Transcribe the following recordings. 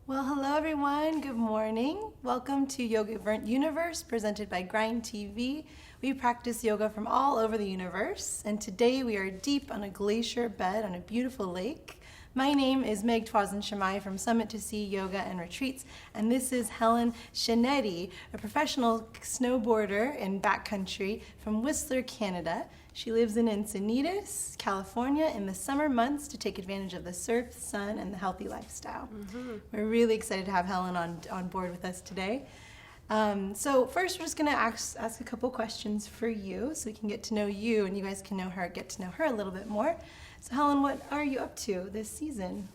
Well, hello everyone. Good morning. Welcome to Yoga Universe, presented by Grind TV. We practice yoga from all over the universe, and today we are deep on a glacier bed on a beautiful lake. My name is Meg Twazin Shamai from Summit to Sea Yoga and Retreats, and this is Helen Schettini, a professional snowboarder in backcountry from Whistler, Canada. She lives in Encinitas, California in the summer months to take advantage of the surf, sun, and the healthy lifestyle. We're really excited to have Helen on board with us today. So first we're just going to ask a couple questions for you so we can get to know you and you guys can get to know her a little bit more. So Helen, what are you up to this season?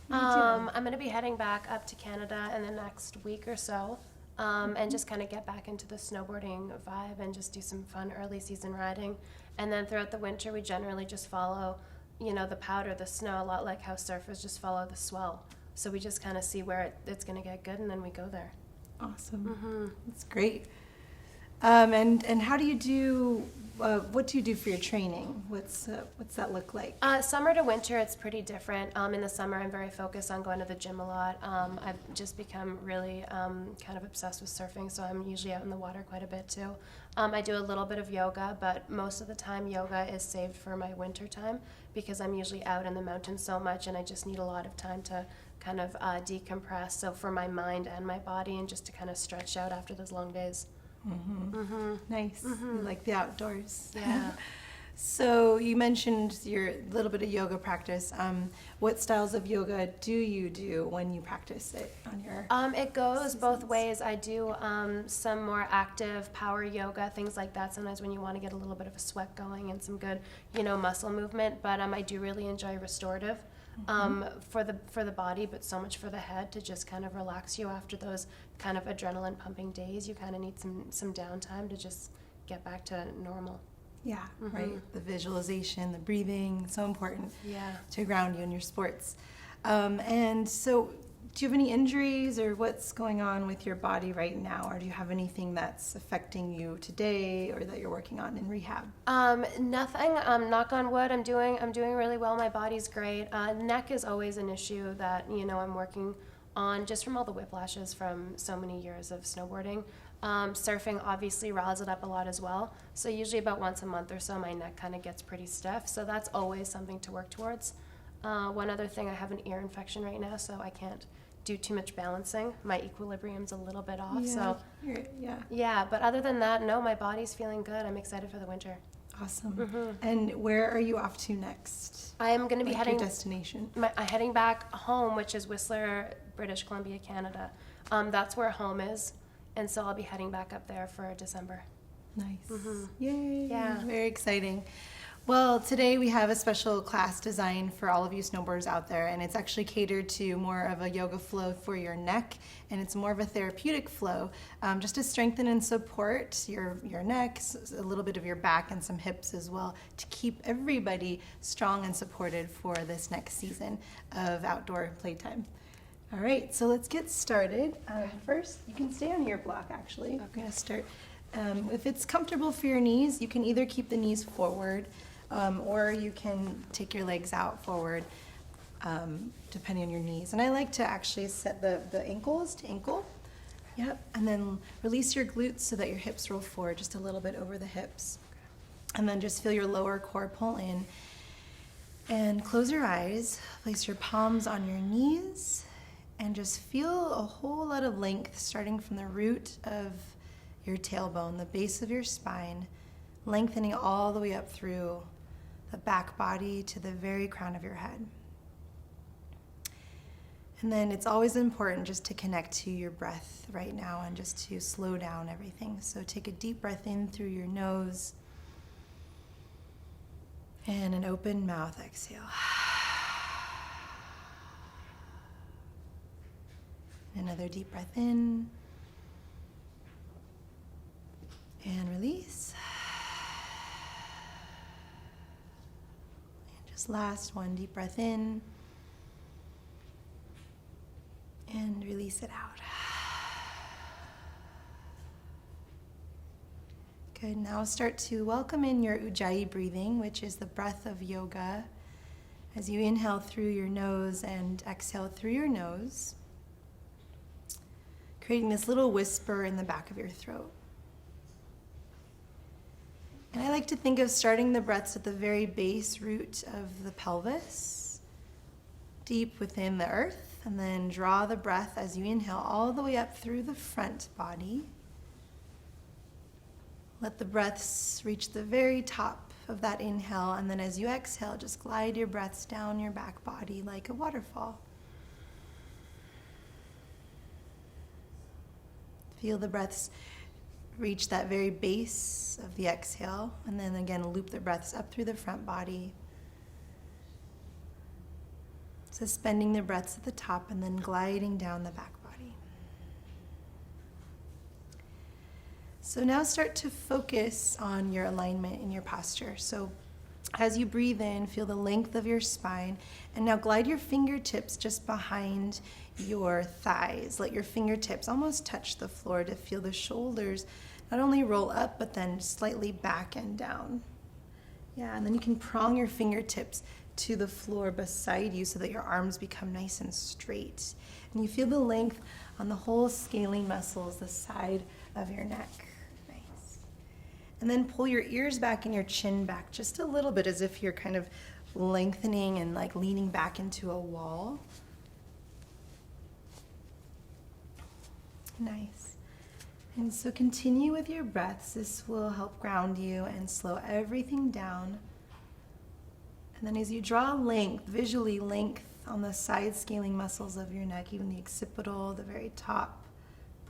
I'm going to be heading back up to Canada in the next week or so and just kind of get back into the snowboarding vibe and just do some fun early season riding. And then throughout the winter, we generally just follow, the powder, the snow, a lot like how surfers just follow the swell. So we just kind of see where it's going to get good, and then we go there. Awesome. That's great. And how do you do, what do you do for your training? What's that look like? Summer to winter, it's pretty different. In the summer, I'm very focused on going to the gym a lot. I've just become really kind of obsessed with surfing, so I'm usually out in the water quite a bit too. I do a little bit of yoga, but most of the time yoga is saved for my winter time because I'm usually out in the mountains so much and I just need a lot of time to kind of decompress, so for my mind and my body and just to kind of stretch out after those long days. Nice. You like the outdoors. Yeah. So you mentioned your little bit of yoga practice. What styles of yoga do you do when you practice it on your It goes seasons? both ways. I do some more active power yoga, things like that, sometimes when you want to get a little bit of a sweat going and some good, muscle movement. But I do really enjoy restorative for the body, but so much for the head to just kind of relax you after those kind of adrenaline pumping days. You kind of need some downtime to just get back to normal. Yeah, right. The visualization, the breathing, so important to ground you in your sports. And so do you have any injuries or what's going on with your body right now? Or do you have anything that's affecting you today or that you're working on in rehab? Nothing. Knock on wood. I'm doing really well. My body's great. Neck is always an issue that, I'm working on just from all the whiplashes from so many years of snowboarding. Surfing obviously riles it up a lot as well. So usually about once a month or so, my neck kind of gets pretty stiff. So that's always something to work towards. One other thing, I have an ear infection right now, so I can't do too much balancing. My equilibrium's a little bit off. But other than that, no, my body's feeling good. I'm excited for the winter. Awesome. And where are you off to next? I am going to be heading your destination. I'm heading back home, which is Whistler, British Columbia, Canada. That's where home is. And so I'll be heading back up there for December. Nice. Yay. Yeah. Very exciting. Well, today we have a special class designed for all of you snowboarders out there, and it's actually catered to more of a yoga flow for your neck, and it's more of a therapeutic flow, just to strengthen and support your neck, a little bit of your back, and some hips as well, to keep everybody strong and supported for this next season of outdoor playtime. All right, so let's get started. First, you can stay on your block, actually. Okay. I'm going to start. If it's comfortable for your knees, you can either keep the knees forward or you can take your legs out forward, depending on your knees. And I like to actually set the ankles to ankle. Yep, and then release your glutes so that your hips roll forward just a little bit over the hips. And then just feel your lower core pull in. And close your eyes, place your palms on your knees, and just feel a whole lot of length starting from the root of your tailbone, the base of your spine, lengthening all the way up through the back body to the very crown of your head. And then it's always important just to connect to your breath right now and just to slow down everything. So take a deep breath in through your nose and an open mouth exhale. Another deep breath in and release. And just last one deep breath in and release it out. Good. Now start to welcome in your Ujjayi breathing, which is the breath of yoga. As you inhale through your nose and exhale through your nose. creating this little whisper in the back of your throat. And I like to think of starting the breaths at the very base root of the pelvis, deep within the earth, and then draw the breath as you inhale all the way up through the front body. Let the breaths reach the very top of that inhale, and then as you exhale, just glide your breaths down your back body like a waterfall. Feel the breaths reach that very base of the exhale, and then again loop the breaths up through the front body. Suspending the breaths at the top and then gliding down the back body. So now start to focus on your alignment and your posture. So as you breathe in, feel the length of your spine, and now glide your fingertips just behind your thighs. Let your fingertips almost touch the floor to feel the shoulders not only roll up, but then slightly back and down. Yeah, and then you can prong your fingertips to the floor beside you so that your arms become nice and straight. And you feel the length on the whole scalene muscles, the side of your neck. Nice. And then pull your ears back and your chin back just a little bit, as if you're kind of lengthening and like leaning back into a wall. Nice. And so continue with your breaths. This will help ground you and slow everything down. And then as you draw length, visually length on the side scaling muscles of your neck, even the occipital, the very top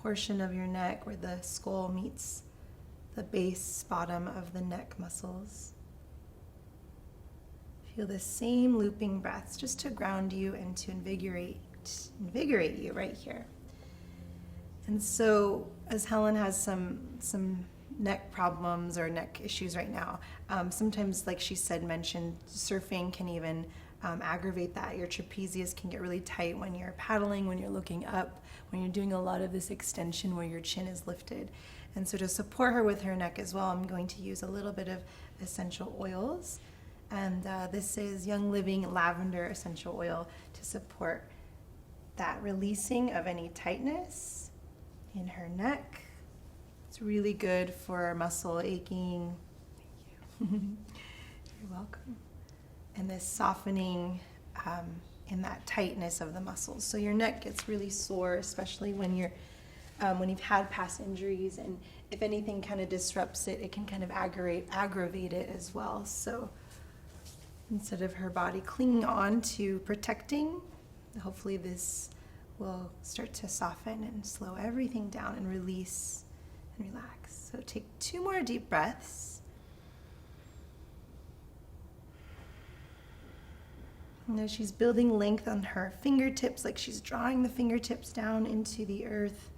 portion of your neck where the skull meets the base bottom of the neck muscles. Feel the same looping breaths just to ground you and to invigorate you right here. And so as Helen has some neck problems or neck issues right now, sometimes, like she said, mentioned, surfing can even aggravate that. Your trapezius can get really tight when you're paddling, when you're looking up, when you're doing a lot of this extension where your chin is lifted. And so to support her with her neck as well, I'm going to use a little bit of essential oils. And this is Young Living Lavender Essential Oil to support that releasing of any tightness in her neck. It's really good for muscle aching. Thank you. You're welcome. And this softening in that tightness of the muscles. So your neck gets really sore, especially when you've had past injuries, and if anything kind of disrupts it, it can kind of aggravate it as well. So instead of her body clinging on to protecting, hopefully this will start to soften and slow everything down and release and relax. So take 2 more deep breaths. And as she's building length on her fingertips, like she's drawing the fingertips down into the earth,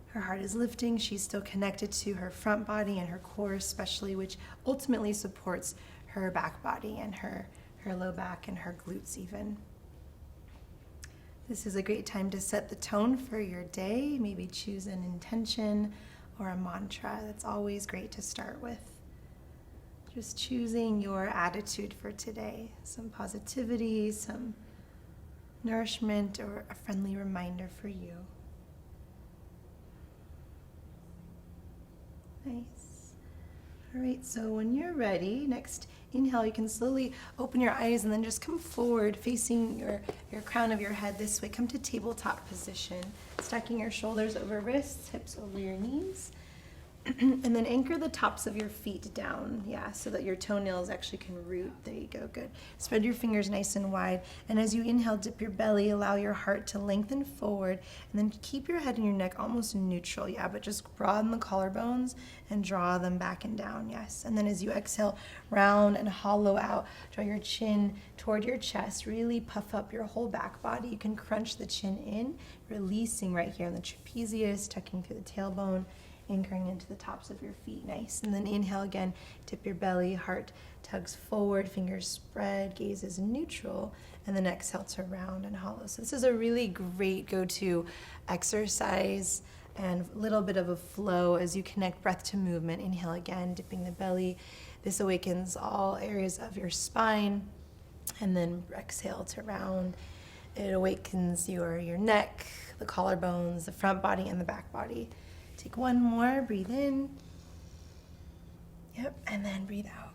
her heart is lifting. She's still connected to her front body and her core especially, which ultimately supports her back body and her low back and her glutes even. This is a great time to set the tone for your day. Maybe choose an intention or a mantra. That's always great to start with. Just choosing your attitude for today. Some positivity, some nourishment, or a friendly reminder for you. Nice. All right, so when you're ready, next inhale, you can slowly open your eyes and then just come forward, facing your crown of your head this way. Come to tabletop position, stacking your shoulders over wrists, hips over your knees. And then anchor the tops of your feet down, so that your toenails actually can root. There you go, good. Spread your fingers nice and wide. And as you inhale, dip your belly, allow your heart to lengthen forward, and then keep your head and your neck almost neutral, but just broaden the collarbones and draw them back and down, yes. And then as you exhale, round and hollow out. Draw your chin toward your chest, really puff up your whole back body. You can crunch the chin in, releasing right here in the trapezius, tucking through the tailbone, anchoring into the tops of your feet, nice. And then inhale again, tip your belly, heart tugs forward, fingers spread, gaze is neutral, and then exhale to round and hollow. So this is a really great go-to exercise and a little bit of a flow as you connect breath to movement. Inhale again, dipping the belly. This awakens all areas of your spine, and then exhale to round. It awakens your neck, the collarbones, the front body, and the back body. Take one more, breathe in. Yep, and then breathe out.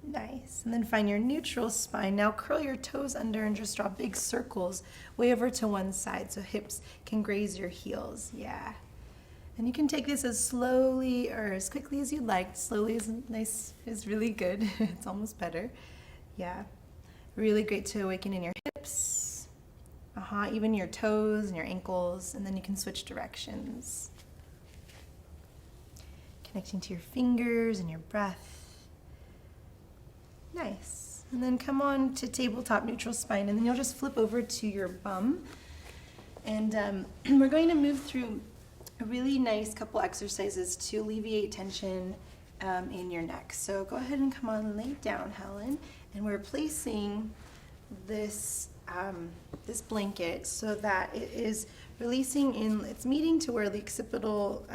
Nice. And then find your neutral spine. Now curl your toes under and just draw big circles way over to one side so hips can graze your heels. Yeah. And you can take this as slowly or as quickly as you'd like. Slowly is really good. It's almost better. Yeah. Really great to awaken in your hips. Even your toes and your ankles. And then you can switch directions. Connecting to your fingers and your breath. Nice. And then come on to tabletop neutral spine, and then you'll just flip over to your bum. And we're going to move through a really nice couple exercises to alleviate tension in your neck. So go ahead and come on and lay down, Helen. And we're placing this this blanket so that it is releasing in, it's meeting to where the occipital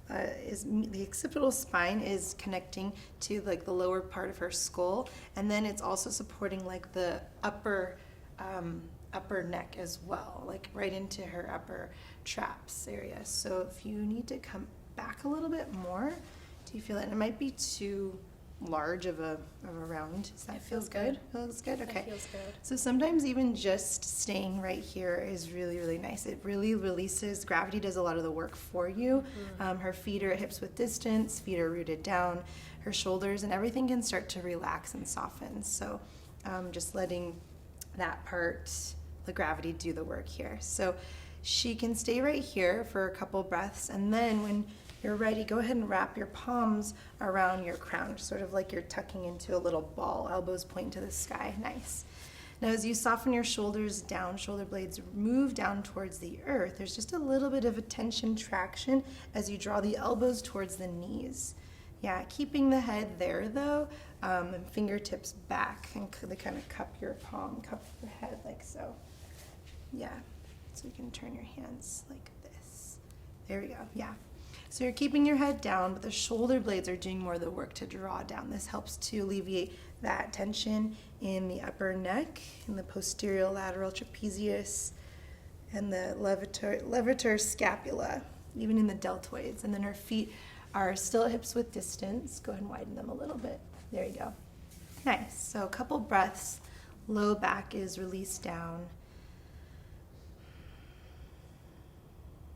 the occipital spine is connecting to like the lower part of her skull, and then it's also supporting like the upper neck as well, like right into her upper traps area. So if you need to come back a little bit more, do you feel it? It might be too large of a round. Does that feel good? Feels good? Okay. It feels good. So sometimes even just staying right here is really, really nice. It really releases, gravity does a lot of the work for you. Her feet are at hips width distance, feet are rooted down, her shoulders, and everything can start to relax and soften. So just letting that part, the gravity, do the work here. So she can stay right here for a couple breaths, and then when you're ready, go ahead and wrap your palms around your crown, sort of like you're tucking into a little ball, elbows point to the sky. Nice. Now as you soften your shoulders down, shoulder blades move down towards the earth. There's just a little bit of a tension traction as you draw the elbows towards the knees. Yeah, keeping the head there though, and fingertips back, and they kind of cup your palm, cup your head like so. Yeah, so you can turn your hands like this. There we go, yeah. So you're keeping your head down, but the shoulder blades are doing more of the work to draw down. This helps to alleviate that tension in the upper neck, in the posterior lateral trapezius, and the levator scapula, even in the deltoids. And then her feet are still at hips width distance. Go ahead and widen them a little bit. There you go. Nice. So a couple breaths. Low back is released down.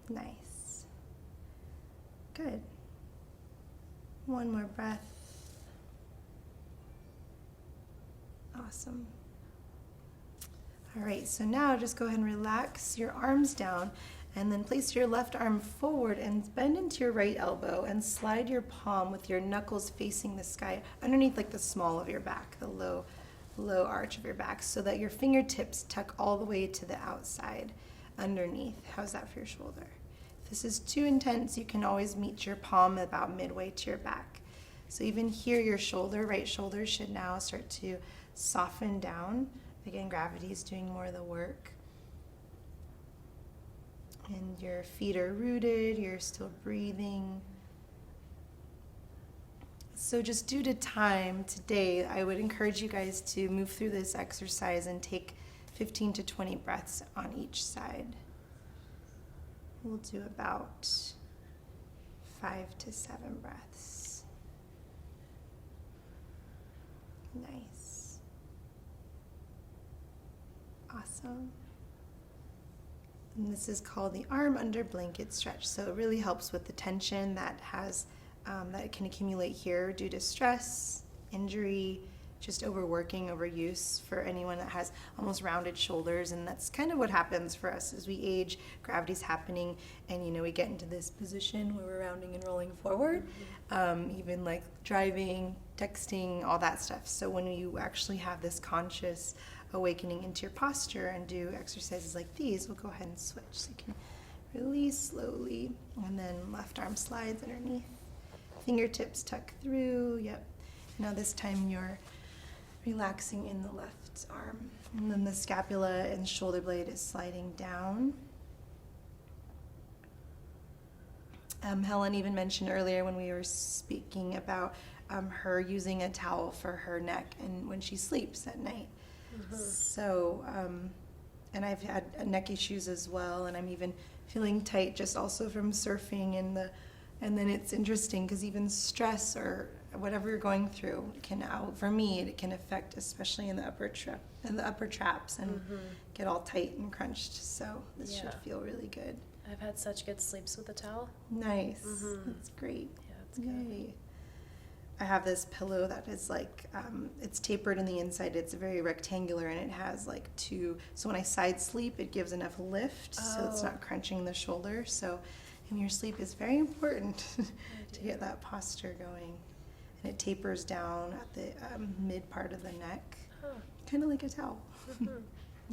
Nice. Good. One more breath. Awesome. All right, so now just go ahead and relax your arms down, and then place your left arm forward and bend into your right elbow and slide your palm with your knuckles facing the sky underneath like the small of your back, the low arch of your back, so that your fingertips tuck all the way to the outside underneath. How's that for your shoulder? If this is too intense, you can always meet your palm about midway to your back. So even here, your shoulder, right shoulder, should now start to soften down. Again, gravity is doing more of the work. And your feet are rooted, you're still breathing. So just due to time today, I would encourage you guys to move through this exercise and take 15 to 20 breaths on each side. We'll do about 5 to 7 breaths. Nice. Awesome. And this is called the arm under blanket stretch. So it really helps with the tension that that can accumulate here due to stress, injury, just overworking, overuse for anyone that has almost rounded shoulders. And that's kind of what happens for us as we age. Gravity's happening, and we get into this position where we're rounding and rolling forward, even like driving, texting, all that stuff. So when you actually have this conscious awakening into your posture and do exercises like these, we'll go ahead and switch. So you can release slowly, and then left arm slides underneath, fingertips tuck through. Yep. Now this time you're relaxing in the left arm, and then the scapula and shoulder blade is sliding down. Helen even mentioned earlier when we were speaking about her using a towel for her neck and when she sleeps at night. So And I've had neck issues as well, and I'm even feeling tight just also from surfing. And then it's interesting because even stress or whatever you're going through for me, it can affect, especially in the upper traps, and get all tight and crunched. So this should feel really good. I've had such good sleeps with the towel. Nice. That's great. Yeah, it's good. Yay. I have this pillow that is like, it's tapered in the inside. It's very rectangular, and it has like two. So when I side sleep, it gives enough lift, so it's not crunching the shoulder. So in your sleep is very important to get that posture going. And it tapers down at the mid part of the neck, kind of like a towel.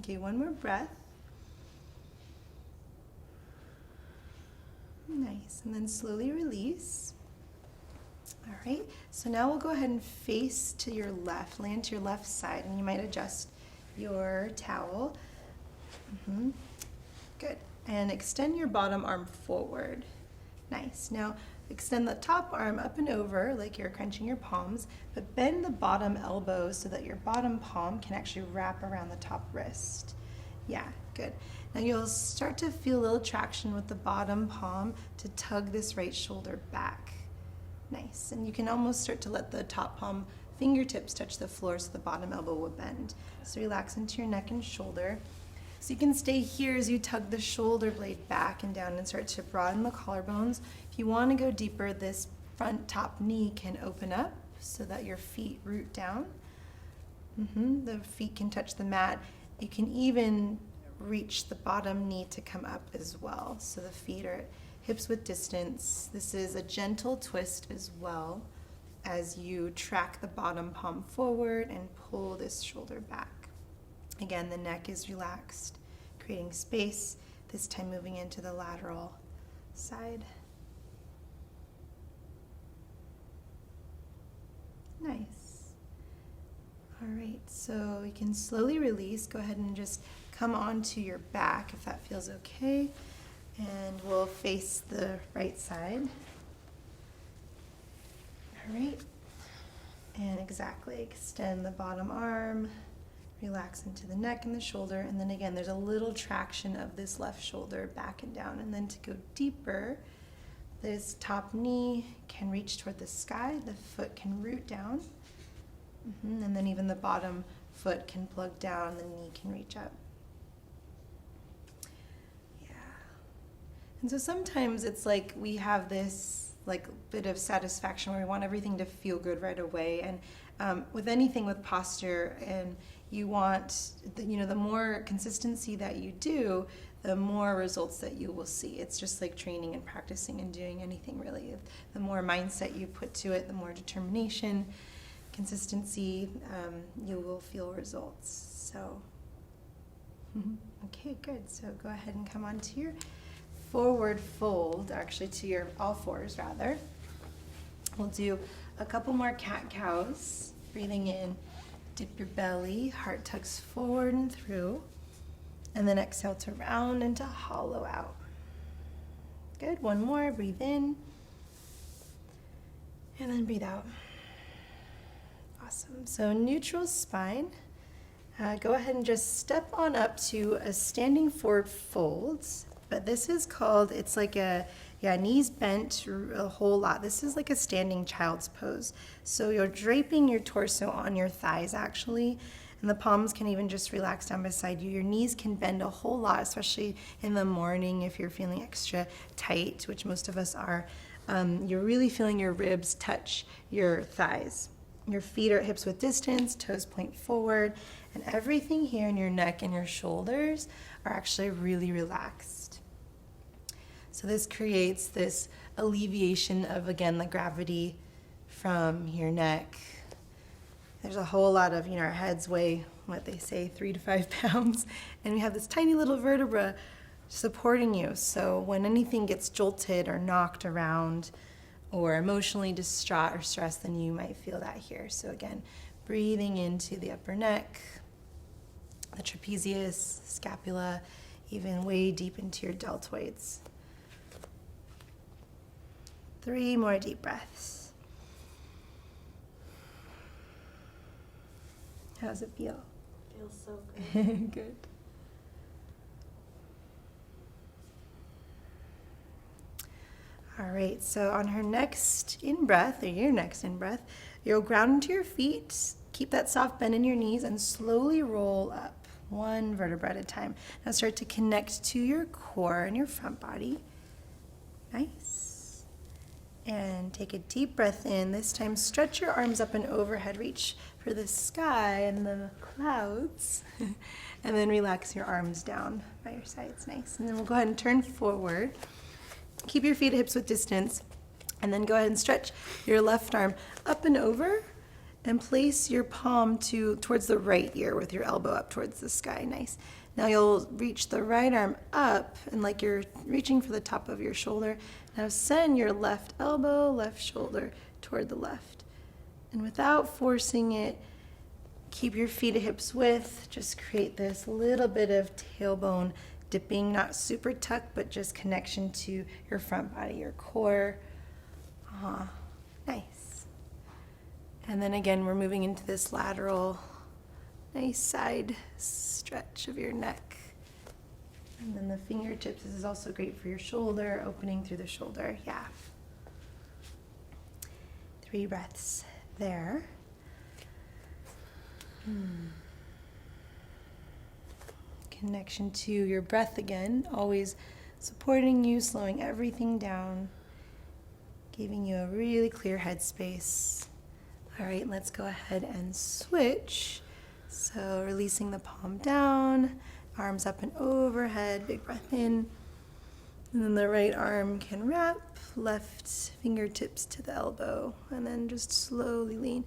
Okay, one more breath. Nice, and then slowly release. All right, so now we'll go ahead and face to your left, land to your left side, and you might adjust your towel. Good, and extend your bottom arm forward. Nice, now extend the top arm up and over like you're crunching your palms, but bend the bottom elbow so that your bottom palm can actually wrap around the top wrist. Yeah, good. Now you'll start to feel a little traction with the bottom palm to tug this right shoulder back. Nice, and you can almost start to let the top palm fingertips touch the floor so the bottom elbow will bend. So relax into your neck and shoulder. So you can stay here as you tug the shoulder blade back and down and start to broaden the collarbones. If you want to go deeper, this front top knee can open up so that your feet root down. The feet can touch the mat. You can even reach the bottom knee to come up as well. So the feet are hips width distance. This is a gentle twist as well as you track the bottom palm forward and pull this shoulder back. Again, the neck is relaxed, creating space, this time moving into the lateral side. Nice. All right, so you can slowly release. Go ahead and just come onto your back if that feels okay. And we'll face the right side. All right. And exactly, extend the bottom arm, relax into the neck and the shoulder. And then again, there's a little traction of this left shoulder back and down. And then to go deeper, this top knee can reach toward the sky. The foot can root down. And then even the bottom foot can plug down. The knee can reach up. And so sometimes it's like we have this like bit of satisfaction where we want everything to feel good right away. And with anything with posture, and you want, the more consistency that you do, the more results that you will see. It's just like training and practicing and doing anything really. The more mindset you put to it, the more determination, consistency, you will feel results. So, okay, good. So go ahead and come onto your forward fold, actually to your all fours rather. We'll do a couple more cat-cows. Breathing in, dip your belly, heart tucks forward and through, and then exhale to round and to hollow out. Good, one more, breathe in, and then breathe out. Awesome, so neutral spine. Go ahead and just step on up to a standing forward fold. But this is called, it's like knees bent a whole lot. This is like a standing child's pose. So you're draping your torso on your thighs actually, and the palms can even just relax down beside you. Your knees can bend a whole lot, especially in the morning if you're feeling extra tight, which most of us are. You're really feeling your ribs touch your thighs. Your feet are at hips width distance, toes point forward, and everything here in your neck and your shoulders are actually really relaxed. So this creates this alleviation of, again, the gravity from your neck. There's a whole lot of, our heads weigh, what they say, 3 to 5 pounds, and we have this tiny little vertebra supporting you. So when anything gets jolted or knocked around or emotionally distraught or stressed, then you might feel that here. So again, breathing into the upper neck, the trapezius, scapula, even way deep into your deltoids. 3 more deep breaths. How's it feel? Feels so good. Good. All right, so on her next in-breath, or your next in-breath, you'll ground into your feet, keep that soft bend in your knees, and slowly roll up, one vertebra at a time. Now start to connect to your core and your front body. Nice. And take a deep breath in. This time, stretch your arms up and overhead. Reach for the sky and the clouds. And then relax your arms down by your sides. Nice. And then we'll go ahead and turn forward. Keep your feet at hips width distance, and then go ahead and stretch your left arm up and over, and place your palm towards the right ear with your elbow up towards the sky. Nice. Now you'll reach the right arm up, and like you're reaching for the top of your shoulder. Now send your left elbow, left shoulder toward the left. And without forcing it, keep your feet at hips width. Just create this little bit of tailbone dipping, not super tucked, but just connection to your front body, your core. Nice. And then again, we're moving into this lateral, nice side stretch of your neck. And then the fingertips, this is also great for your shoulder, opening through the shoulder. Yeah. 3 breaths there. Connection to your breath again, always supporting you, slowing everything down, giving you a really clear headspace. All right, let's go ahead and switch. So releasing the palm down, arms up and overhead, big breath in. And then the right arm can wrap, left fingertips to the elbow, and then just slowly lean.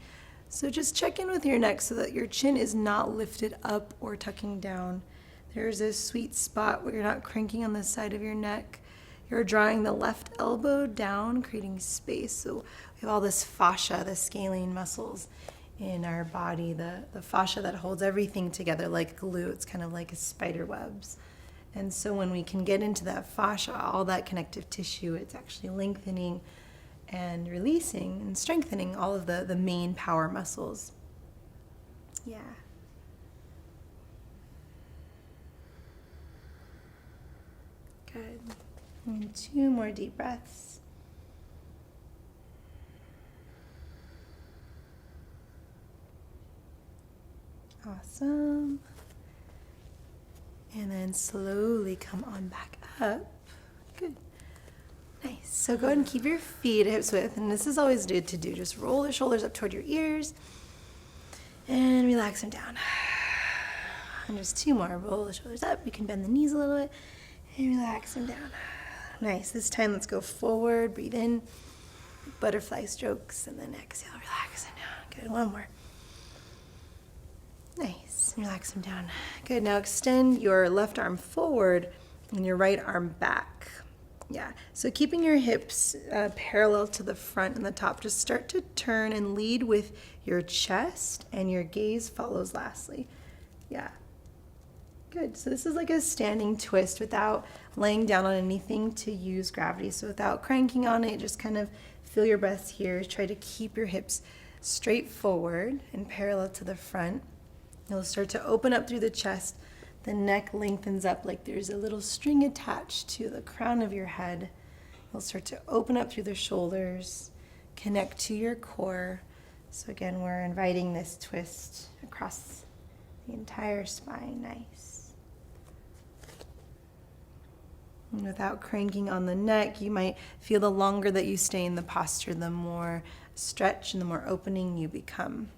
So just check in with your neck so that your chin is not lifted up or tucking down. There's a sweet spot where you're not cranking on the side of your neck. You're drawing the left elbow down, creating space. So we have all this fascia, the scalene muscles in our body, the fascia that holds everything together like glue. It's kind of like a spider webs. And so when we can get into that fascia, all that connective tissue, it's actually lengthening and releasing and strengthening all of the main power muscles. Yeah. Good. And 2 more deep breaths. Awesome. And then slowly come on back up. Good. Nice. So go ahead and keep your feet at hips width. And this is always good to do. Just roll the shoulders up toward your ears and relax them down. And just 2 more. Roll the shoulders up. You can bend the knees a little bit and relax them down. Nice. This time, let's go forward. Breathe in. Butterfly strokes. And then exhale. Relax them down. Good. 1 more. Nice. Relax them down. Good. Now extend your left arm forward and your right arm back. Yeah. So keeping your hips parallel to the front and the top, just start to turn and lead with your chest, and your gaze follows lastly. Yeah. Good. So this is like a standing twist without laying down on anything to use gravity. So without cranking on it, just kind of feel your breath here. Try to keep your hips straight forward and parallel to the front. You'll start to open up through the chest. The neck lengthens up like there's a little string attached to the crown of your head. You'll start to open up through the shoulders, connect to your core. So again, we're inviting this twist across the entire spine. Nice. And without cranking on the neck, you might feel the longer that you stay in the posture, the more stretch and the more opening you become.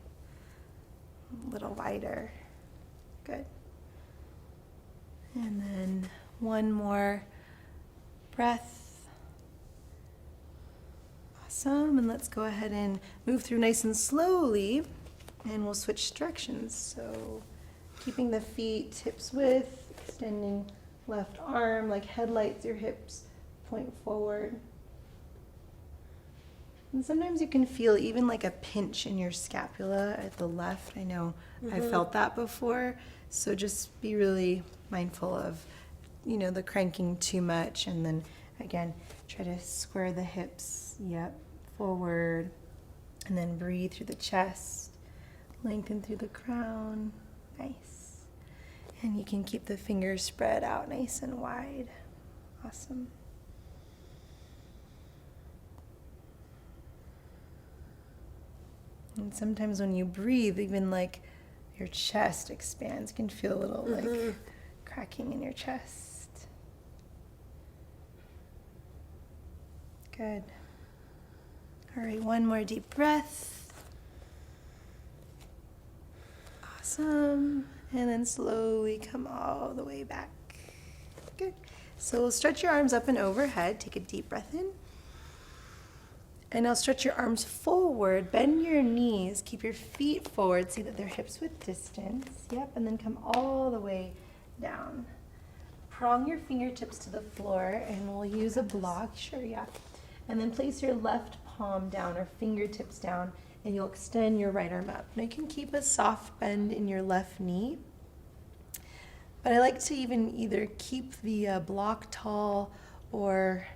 A little wider. Good. And then 1 more breath. Awesome. And let's go ahead and move through nice and slowly, and we'll switch directions. So keeping the feet hips width, extending left arm like headlights, your hips point forward. And sometimes you can feel even like a pinch in your scapula at the left. I know I felt that before. So just be really mindful of, the cranking too much. And then again, try to square the hips, forward. And then breathe through the chest, lengthen through the crown. Nice. And you can keep the fingers spread out nice and wide. Awesome. And sometimes when you breathe, even like your chest expands. You can feel a little like cracking in your chest. Good. All right, one more deep breath. Awesome. And then slowly come all the way back. Good. So we'll stretch your arms up and overhead. Take a deep breath in. And now stretch your arms forward, bend your knees, keep your feet forward, see that they're hips width distance. Yep, and then come all the way down. Prong your fingertips to the floor, and we'll use a block, sure, yeah. And then place your left palm down or fingertips down, and you'll extend your right arm up. Now you can keep a soft bend in your left knee, but I like to either keep the block tall or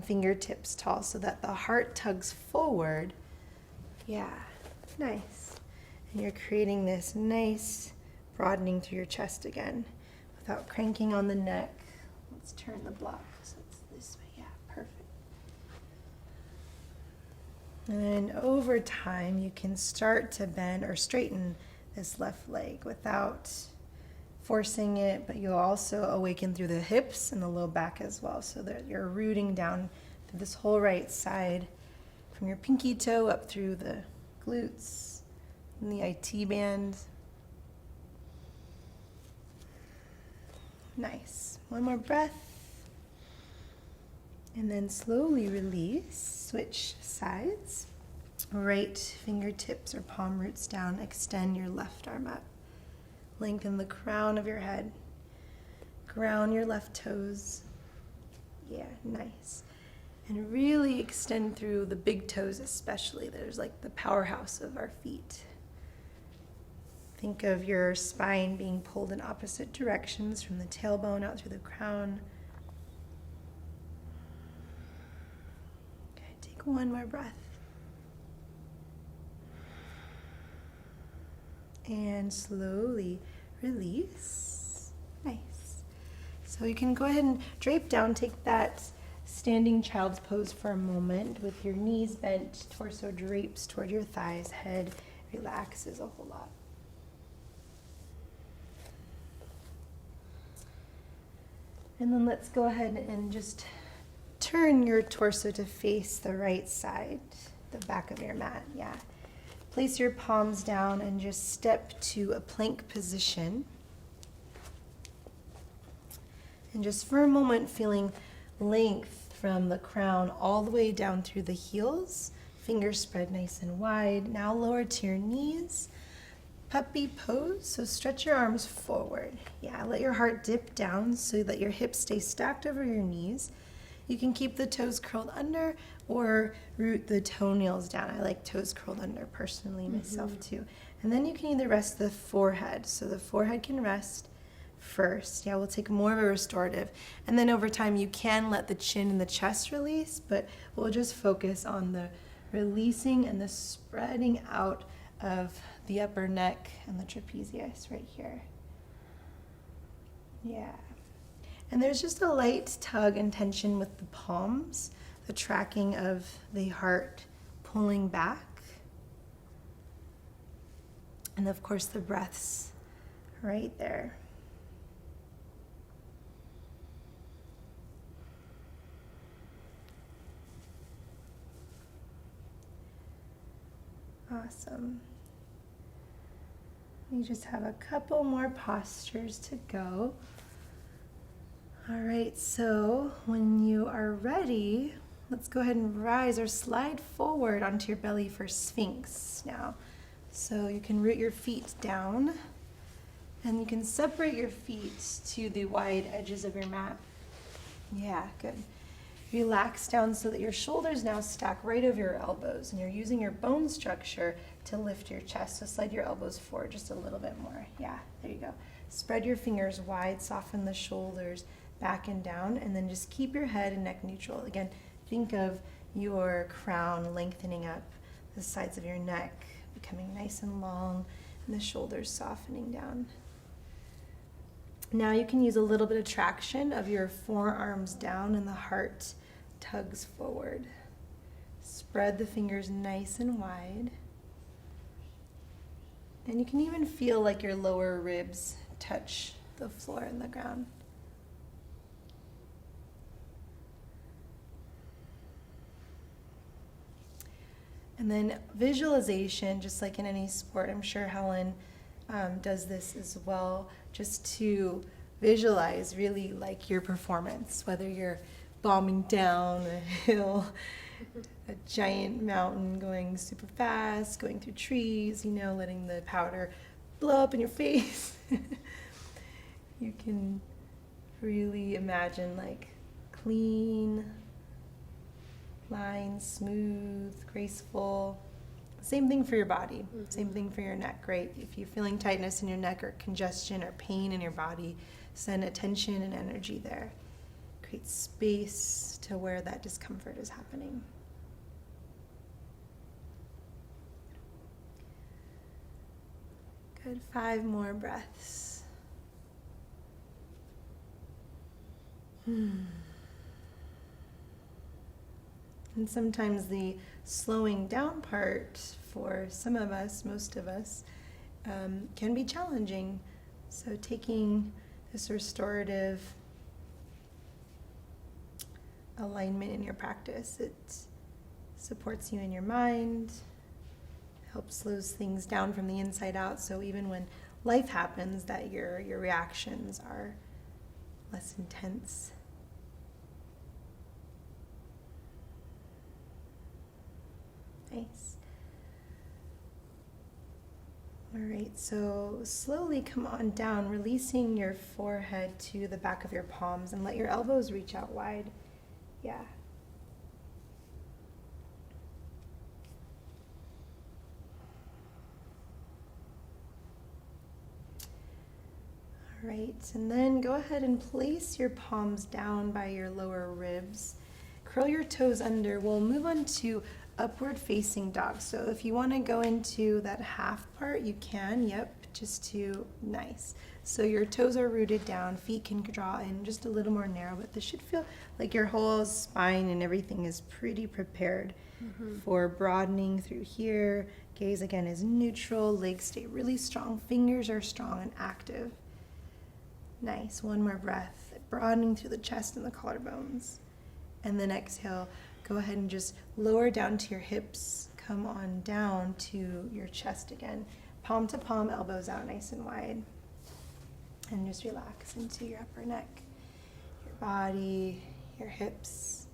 fingertips tall so that the heart tugs forward. Yeah, nice. And you're creating this nice broadening through your chest again without cranking on the neck. Let's turn the block so it's this way. Yeah, perfect. And then over time, you can start to bend or straighten this left leg without forcing it, but you'll also awaken through the hips and the low back as well, so that you're rooting down through this whole right side from your pinky toe up through the glutes and the IT band. Nice. One more breath. And then slowly release. Switch sides. Right fingertips or palm roots down. Extend your left arm up. Lengthen the crown of your head. Ground your left toes. Yeah, nice. And really extend through the big toes especially. There's like the powerhouse of our feet. Think of your spine being pulled in opposite directions from the tailbone out through the crown. Okay, take one more breath. And slowly release. Nice. So you can go ahead and drape down, take that standing child's pose for a moment with your knees bent, torso drapes toward your thighs, head relaxes a whole lot. And then let's go ahead and just turn your torso to face the right side, the back of your mat, yeah. Place your palms down and just step to a plank position. And just for a moment, feeling length from the crown all the way down through the heels. Fingers spread nice and wide. Now lower to your knees. Puppy pose, so stretch your arms forward. Yeah, let your heart dip down so that your hips stay stacked over your knees. You can keep the toes curled under or root the toenails down. I like toes curled under personally myself too. And then you can either rest the forehead. So the forehead can rest first. Yeah, we'll take more of a restorative. And then over time you can let the chin and the chest release, but we'll just focus on the releasing and the spreading out of the upper neck and the trapezius right here. Yeah. And there's just a light tug and tension with the palms, the tracking of the heart pulling back. And of course the breaths right there. Awesome. We just have a couple more postures to go. All right, so when you are ready, let's go ahead and rise or slide forward onto your belly for Sphinx now. So you can root your feet down, and you can separate your feet to the wide edges of your mat. Yeah, good. Relax down so that your shoulders now stack right over your elbows, and you're using your bone structure to lift your chest. So slide your elbows forward just a little bit more. Yeah, there you go. Spread your fingers wide, soften the shoulders back and down, and then just keep your head and neck neutral. Again, think of your crown lengthening up, the sides of your neck becoming nice and long, and the shoulders softening down. Now you can use a little bit of traction of your forearms down and the heart tugs forward. Spread the fingers nice and wide. And you can even feel like your lower ribs touch the floor and the ground. And then visualization, just like in any sport, I'm sure Helen does this as well, just to visualize really like your performance, whether you're bombing down a hill, a giant mountain going super fast, going through trees, letting the powder blow up in your face. You can really imagine like clean lines, smooth, graceful. Same thing for your body. Mm-hmm. Same thing for your neck, right? If you're feeling tightness in your neck or congestion or pain in your body, send attention and energy there. Create space to where that discomfort is happening. Good. 5 more breaths. And sometimes the slowing down part for some of us, most of us, can be challenging. So taking this restorative alignment in your practice, it supports you in your mind, helps slows things down from the inside out, so even when life happens, that your reactions are less intense. Nice. All right, so slowly come on down, releasing your forehead to the back of your palms, and let your elbows reach out wide. Yeah. All right, and then go ahead and place your palms down by your lower ribs. Curl your toes under. We'll move on to upward facing dog. So if you want to go into that half part, you can. Yep, just to nice. So your toes are rooted down, feet can draw in just a little more narrow, but this should feel like your whole spine and everything is pretty prepared for broadening through here. Gaze again is neutral, legs stay really strong, fingers are strong and active. Nice, one more breath, broadening through the chest and the collarbones. And then exhale, go ahead and just lower down to your hips, come on down to your chest again. Palm to palm, elbows out nice and wide. And just relax into your upper neck, your body, your hips.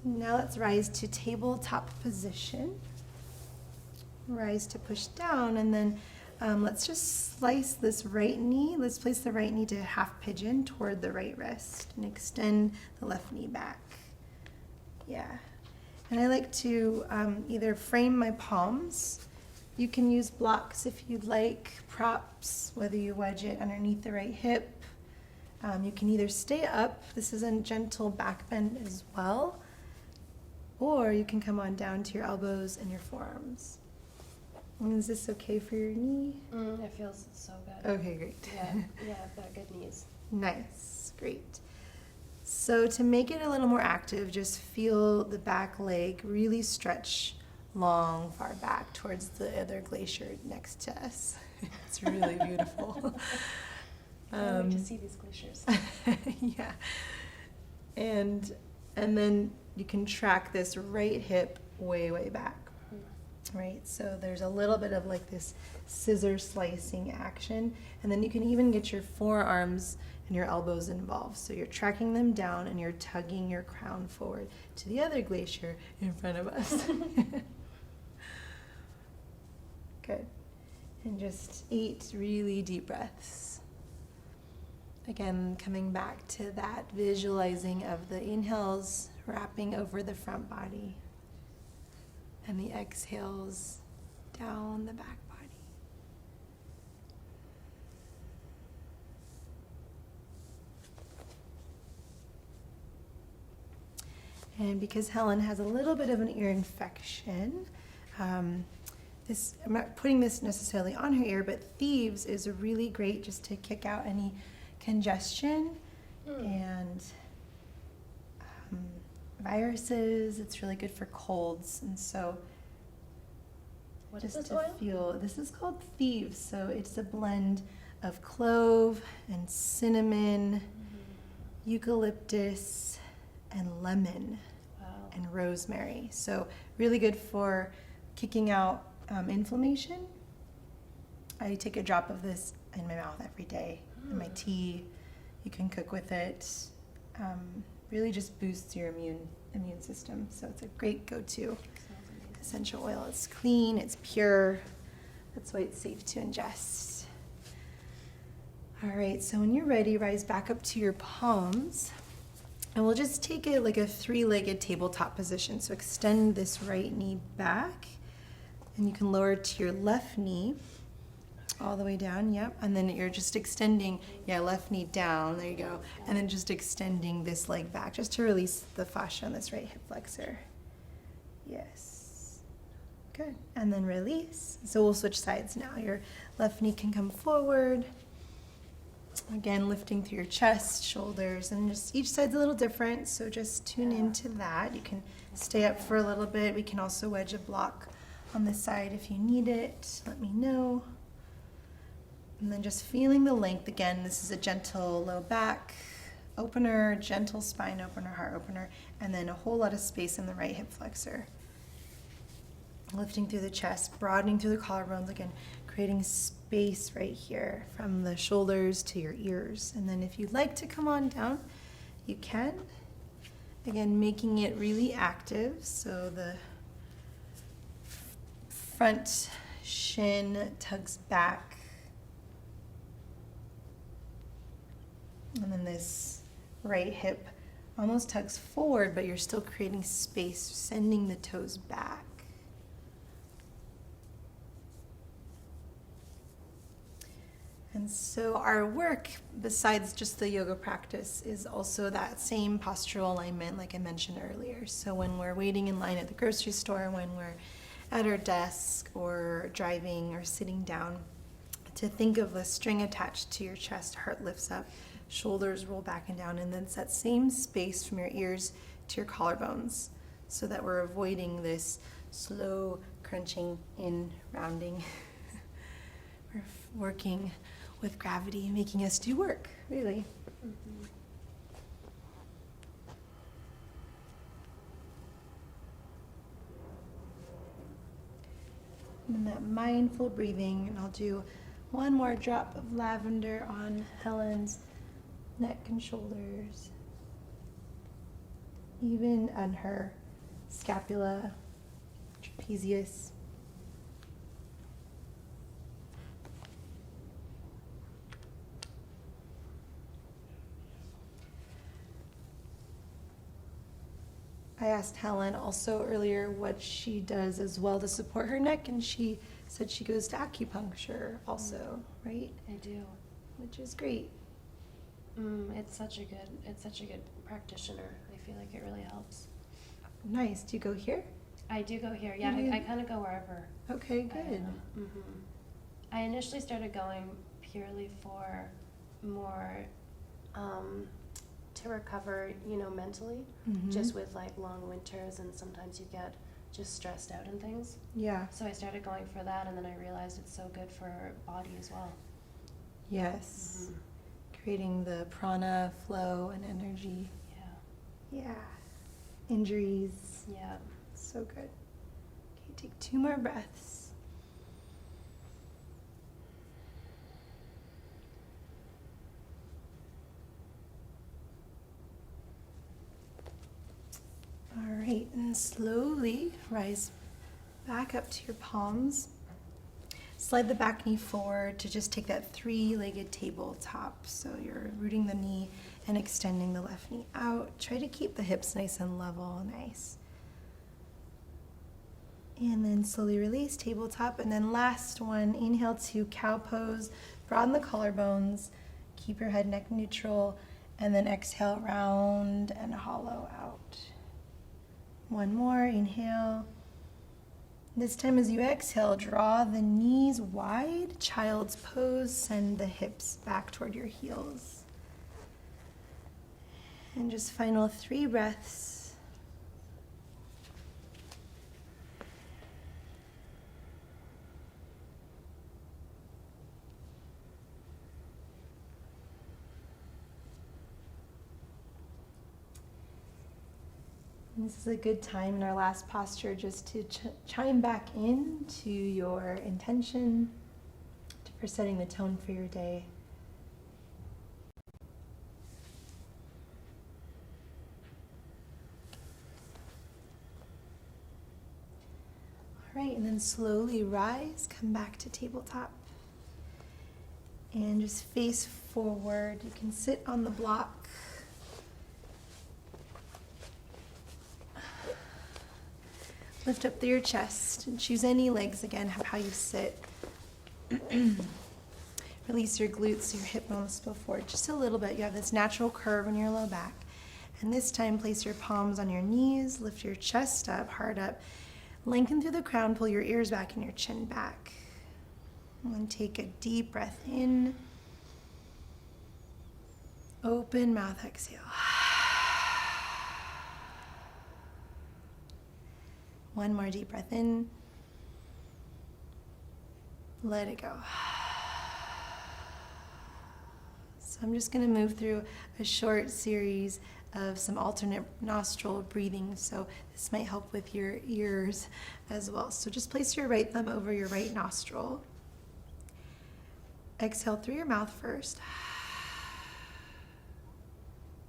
Now let's rise to tabletop position. Rise to push down, and then let's just slice this right knee. Let's place the right knee to half pigeon toward the right wrist and extend the left knee back. Yeah. And I like to either frame my palms. You can use blocks if you'd like, props, whether you wedge it underneath the right hip. You can either stay up, this is a gentle back bend as well, or you can come on down to your elbows and your forearms. And is this okay for your knee? It feels so good. Okay, great. Yeah, I've got good knees. Nice, great. So to make it a little more active, just feel the back leg really stretch long, far back towards the other glacier next to us. It's really beautiful. I like to see these glaciers. Yeah. And then you can track this right hip way, way back. Right, so there's a little bit of like this scissor slicing action, and then you can even get your forearms and your elbows involved. So you're tracking them down and you're tugging your crown forward to the other glacier in front of us. Good. And just 8 really deep breaths. Again, coming back to that visualizing of the inhales wrapping over the front body. And the exhales down the back body. And because Helen has a little bit of an ear infection, I'm not putting this necessarily on her ear, but Thieves is really great just to kick out any congestion and viruses. It's really good for colds, and so What is just this oil? feel. This is called Thieves, so it's a blend of clove and cinnamon, eucalyptus, and lemon, Wow. and rosemary. So really good for kicking out inflammation. I take a drop of this in my mouth every day in my tea. You can cook with it. Really just boosts your immune system. So it's a great go-to essential oil. It's clean, it's pure. That's why it's safe to ingest. All right, so when you're ready, rise back up to your palms. And we'll just take it like a three-legged tabletop position. So extend this right knee back. And you can lower to your left knee. All the way down, yep. And then you're just extending, left knee down, there you go. And then just extending this leg back just to release the fascia on this right hip flexor. Yes. Good. And then release. So we'll switch sides now. Your left knee can come forward. Again, lifting through your chest, shoulders, and just each side's a little different, so just tune into that. You can stay up for a little bit. We can also wedge a block on this side if you need it. Let me know. And then just feeling the length again. This is a gentle low back opener, gentle spine opener, heart opener, and then a whole lot of space in the right hip flexor. Lifting through the chest, broadening through the collarbones again, creating space right here from the shoulders to your ears. And then if you'd like to come on down, you can. Again, making it really active. So the front shin tugs back. And then this right hip almost tugs forward, but you're still creating space, sending the toes back. And so our work, besides just the yoga practice, is also that same postural alignment like I mentioned earlier. So when we're waiting in line at the grocery store, when we're at our desk or driving or sitting down, to think of a string attached to your chest, heart lifts up, shoulders roll back and down, and then it's that same space from your ears to your collarbones so that we're avoiding this slow crunching in, rounding. We're working with gravity, making us do work, really. And that mindful breathing, and I'll do one more drop of lavender on Helen's neck and shoulders, even on her scapula, trapezius. I asked Helen also earlier what she does as well to support her neck, and she said she goes to acupuncture also, right? I do. Which is great. It's such a good practitioner. I feel like it really helps. Nice. Do you go here? I do go here. Yeah, You do? I kind of go wherever. Okay, good. I initially started going purely for more to recover, mentally, just with like long winters, and sometimes you get just stressed out and things. Yeah. So I started going for that, and then I realized it's so good for body as well. Yes. Creating the prana flow and energy. Yeah. Injuries. Yeah. So good. Okay, take 2 more breaths. All right, and slowly rise back up to your palms. Slide the back knee forward to just take that 3-legged tabletop. So you're rooting the knee and extending the left knee out. Try to keep the hips nice and level, nice. And then slowly release, tabletop. And then last one, inhale to cow pose. Broaden the collarbones. Keep your head neck neutral. And then exhale, round and hollow out. One more, inhale. This time as you exhale, draw the knees wide, child's pose, send the hips back toward your heels. And just final 3 breaths. And this is a good time in our last posture just to chime back in to your intention for setting the tone for your day. All right, and then slowly rise, come back to tabletop. And just face forward. You can sit on the block. Lift up through your chest and choose any legs again, how you sit. Release your glutes so your hip bones spill forward just a little bit. You have this natural curve in your low back. And this time, place your palms on your knees, lift your chest up, heart up. Lengthen through the crown, pull your ears back and your chin back. And take a deep breath in. Open mouth, exhale. One more deep breath in. Let it go. So I'm just going to move through a short series of some alternate nostril breathing. So this might help with your ears as well. So just place your right thumb over your right nostril. Exhale through your mouth first.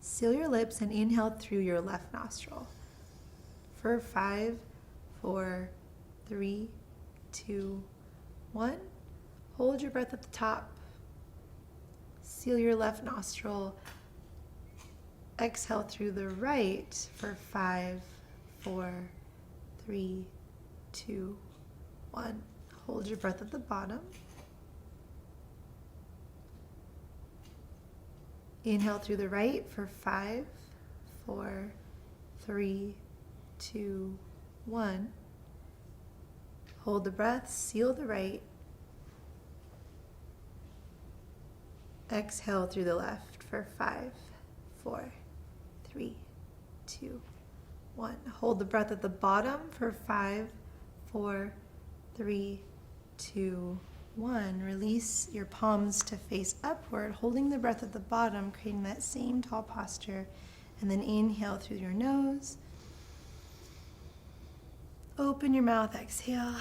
Seal your lips and inhale through your left nostril. For 5, 4, 3, 2, 1. Hold your breath at the top. Seal your left nostril. Exhale through the right for 5, 4, 3, 2, 1. Hold your breath at the bottom. Inhale through the right for 5, 4, 3, 2, 1. Hold the breath, seal the right. Exhale through the left for 5, 4, 3, 2, 1. Hold the breath at the bottom for 5, 4, 3, 2, 1. Release your palms to face upward, holding the breath at the bottom, creating that same tall posture. And then inhale through your nose. Open your mouth, exhale.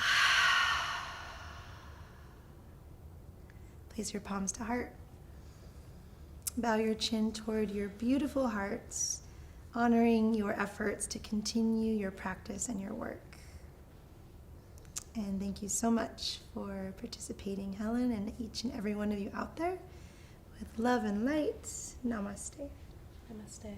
Place your palms to heart. Bow your chin toward your beautiful hearts, honoring your efforts to continue your practice and your work. And thank you so much for participating, Helen, and each and every one of you out there. With love and light, namaste. Namaste.